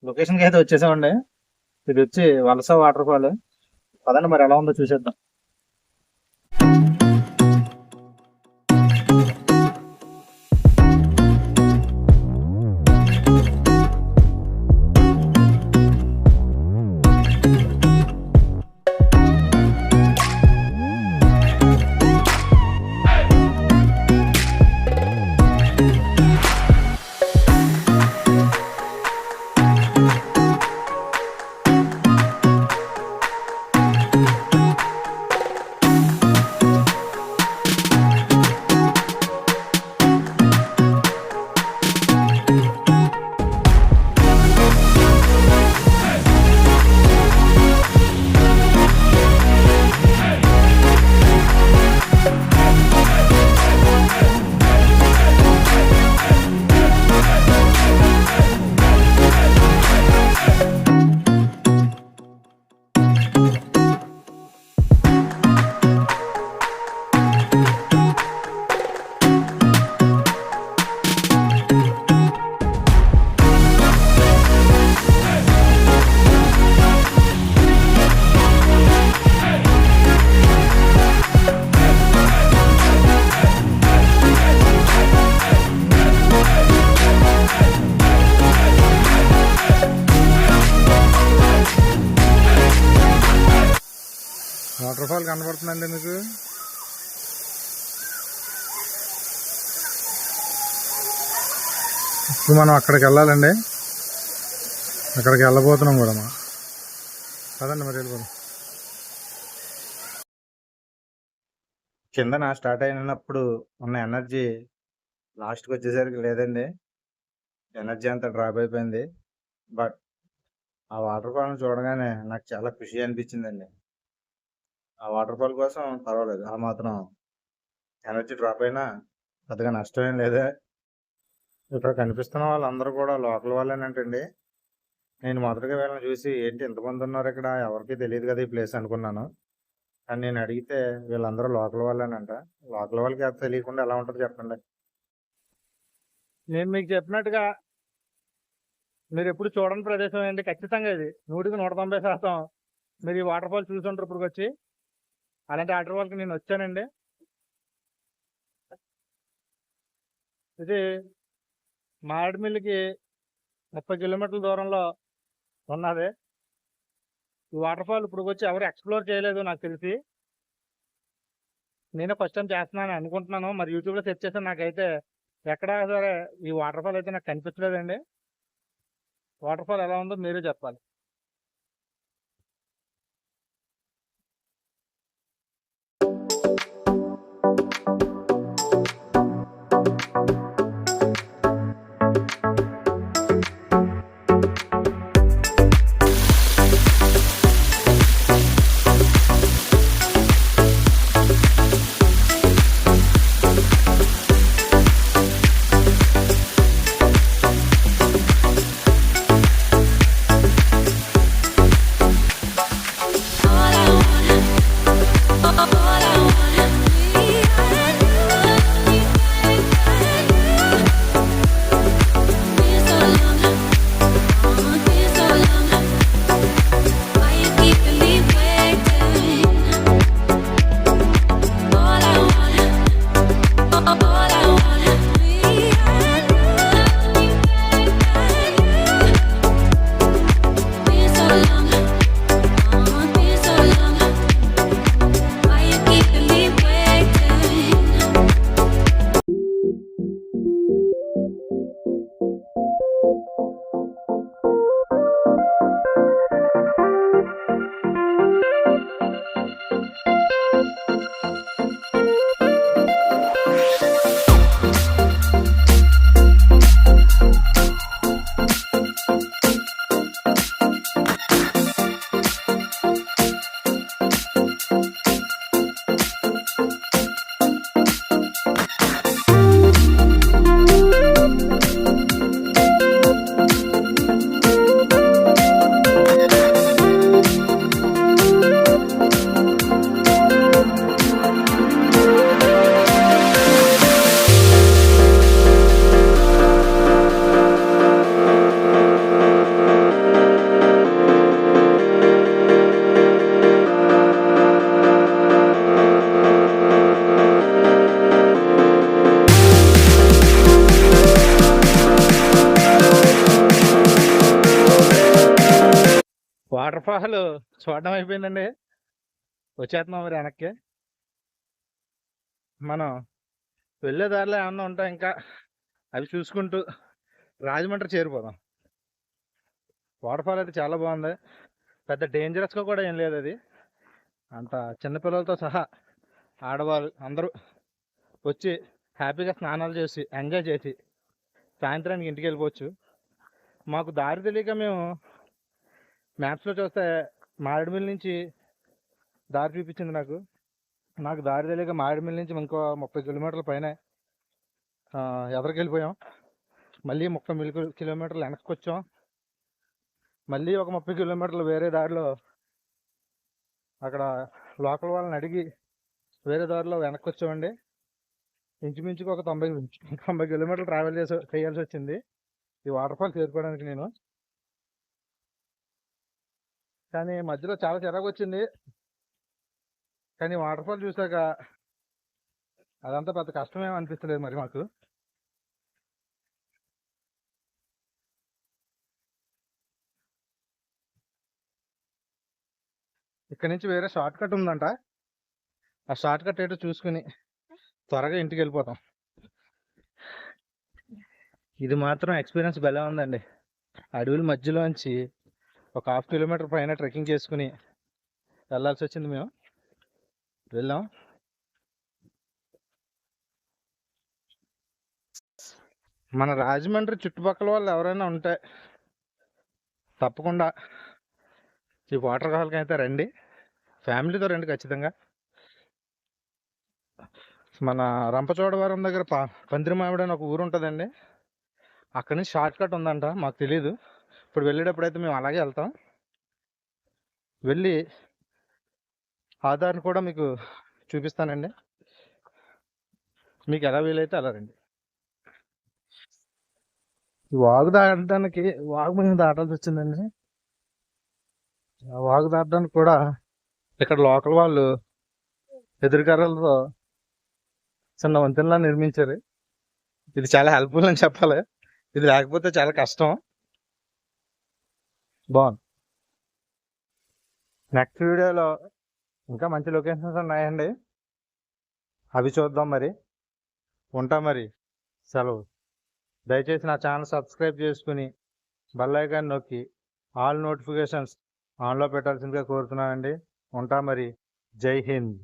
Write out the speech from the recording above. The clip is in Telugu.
లొకేషన్కి అయితే వచ్చేసామండి. ఇది వచ్చి వలస వాటర్ ఫాల్. పదండి మరి ఎలా ఉందో చూసేద్దాం. వాటర్ ఫాల్ కనబడుతుందండి మీకు. ఇప్పుడు మనం అక్కడికి వెళ్ళాలండి. అక్కడికి వెళ్ళబోతున్నాం కూడా మనం. కదండి మరి వెళ్ళిపోదాం. కిందన స్టార్ట్ అయినప్పుడు ఉన్న ఎనర్జీ లాస్ట్కి వచ్చేసరికి లేదండి. ఎనర్జీ అంతా డ్రాప్ అయిపోయింది. బట్ ఆ వాటర్ ఫాల్ని చూడగానే నాకు చాలా ఖుషి అనిపించిందండి. ఆ వాటర్ ఫాల్ కోసం పర్వాలేదు, ఆ మాత్రం ఎనర్జీ డ్రాప్ అయినా పెద్దగా నష్టమేం లేదే. ఇక్కడ కనిపిస్తున్న వాళ్ళందరూ కూడా లోకల్ వాళ్ళేనంటండి. నేను మొదటగా వీళ్ళని చూసి ఏంటి ఎంతమంది ఉన్నారు ఇక్కడ, ఎవరికి తెలియదు కదా ఈ ప్లేస్ అనుకున్నాను. కానీ నేను అడిగితే వీళ్ళందరూ లోకల్ వాళ్ళేనంట. లోకల్ వాళ్ళకి అది తెలియకుండా ఎలా ఉంటుంది చెప్పండి. నేను మీకు చెప్పినట్టుగా మీరు ఎప్పుడు చూడని ప్రదేశం ఏంటి, ఖచ్చితంగా ఇది 100% మీరు ఈ వాటర్ ఫాల్ చూసుంటారు ఇప్పుడు వచ్చి. అలాంటి వాటర్ ఫాల్కి నేను వచ్చానండి. ఇది మారేడుమిల్లికి 30 కిలోమీటర్ల దూరంలో ఉన్నది. ఈ వాటర్ ఫాల్ ఇప్పుడు వచ్చి ఎవరు ఎక్స్ప్లోర్ చేయలేదు నాకు తెలిసి. నేనే ఫస్ట్ టైం చేస్తున్నాను అనుకుంటున్నాను. మరి యూట్యూబ్లో సెర్చ్ చేస్తే నాకైతే ఎక్కడా సరే ఈ వాటర్ ఫాల్ అయితే నాకు కనిపించలేదండి. వాటర్ ఫాల్ ఎలా ఉందో మీరే చెప్పాలి. వాటర్ ఫాల్ చూడడం అయిపోయిందండి. వచ్చేస్తున్నాం మరి వెనక్కి. మనం వెళ్ళే దారిలో ఏమన్నా ఉంటాయి ఇంకా, అవి చూసుకుంటూ రాజమండ్రి చేరిపోదాం. వాటర్ ఫాల్ అయితే చాలా బాగుంది. పెద్ద డేంజరస్గా కూడా ఏం లేదు అది. అంత చిన్నపిల్లలతో సహా ఆడవాళ్ళు అందరూ వచ్చి హ్యాపీగా స్నానాలు చేసి ఎంజాయ్ చేసి సాయంత్రానికి ఇంటికి వెళ్ళిపోవచ్చు. మాకు దారి తెలియక మేము మ్యాప్స్లో చూస్తే మారేడుమిల్లి నుంచి దారి చూపించింది నాకు దారి తెలియక మారేడుమిల్లి నుంచి ఇంకో 30 కిలోమీటర్ల పైన ఎదరికి వెళ్ళిపోయాం. మళ్ళీ 30 కిలోమీటర్లు వెనక్కి వచ్చాం. మళ్ళీ ఒక 30 కిలోమీటర్లు వేరే దారిలో అక్కడ లోకల్ వాళ్ళని అడిగి వేరే దారిలో వెనక్కి వచ్చామండి. ఇంచుమించుకు ఒక 90 కిలోమీటర్లు ట్రావెల్ చేయాల్సి వచ్చింది ఈ వాటర్ ఫాల్ చేరుకోవడానికి నేను. కానీ మధ్యలో చాలా చిరాకు వచ్చింది. కానీ వాటర్ ఫాల్ చూసాక అదంతా పెద్ద కష్టమేమో అనిపిస్తలేదు మరి మాకు. ఇక్కడ నుంచి వేరే షార్ట్ కట్ ఉందంట. ఆ షార్ట్ కట్ ఏంటో చూసుకుని త్వరగా ఇంటికి వెళ్ళిపోతాం. ఇది మాత్రం ఎక్స్పీరియన్స్ భలే ఉందండి. అడవుల మధ్యలోంచి ఒక 1/2 కిలోమీటర్ పైన ట్రెక్కింగ్ చేసుకుని వెళ్ళాల్సి వచ్చింది. మేము వెళ్ళాం. మన రాజమండ్రి చుట్టుపక్కల వాళ్ళు ఎవరైనా ఉంటే తప్పకుండా ఈ వాటర్ ఫాల్కి అయితే రండి. ఫ్యామిలీతో రండి ఖచ్చితంగా. మన రంపచోడవరం దగ్గర పందిరిమామిడి అని ఒక ఊరు ఉంటుందండి. అక్కడి నుంచి షార్ట్ కట్ ఉందంట, మాకు తెలీదు. ఇప్పుడు వెళ్ళేటప్పుడు అయితే మేము అలాగే వెళ్తాం. వెళ్ళి ఆధార్ని కూడా మీకు చూపిస్తానండి. మీకు ఎలా వీలైతే అలా రండి. వాగు దాటడానికి వాగు మేము దాటాల్సి వచ్చిందండి. ఆ వాగు దాటడానికి కూడా ఇక్కడ లోకల్ వాళ్ళు ఎదురుకర్రలతో చిన్న వంతెనలా నిర్మించారు. ఇది చాలా హెల్ప్ఫుల్ అని చెప్పాలి. ఇది లేకపోతే చాలా కష్టం. బాగుంది. నెక్స్ట్ వీడియోలో ఇంకా మంచి లొకేషన్స్ ఉన్నాయండి, అవి చూద్దాం. మరి ఉంటా మరి, సెలవు. దయచేసి నా ఛానల్ సబ్స్క్రైబ్ చేసుకుని బెల్ ఐకాన్ నొక్కి ఆల్ నోటిఫికేషన్స్ ఆన్లో పెట్టాల్సిందిగా కోరుతున్నానండి. ఉంటా మరి. జై హింద్.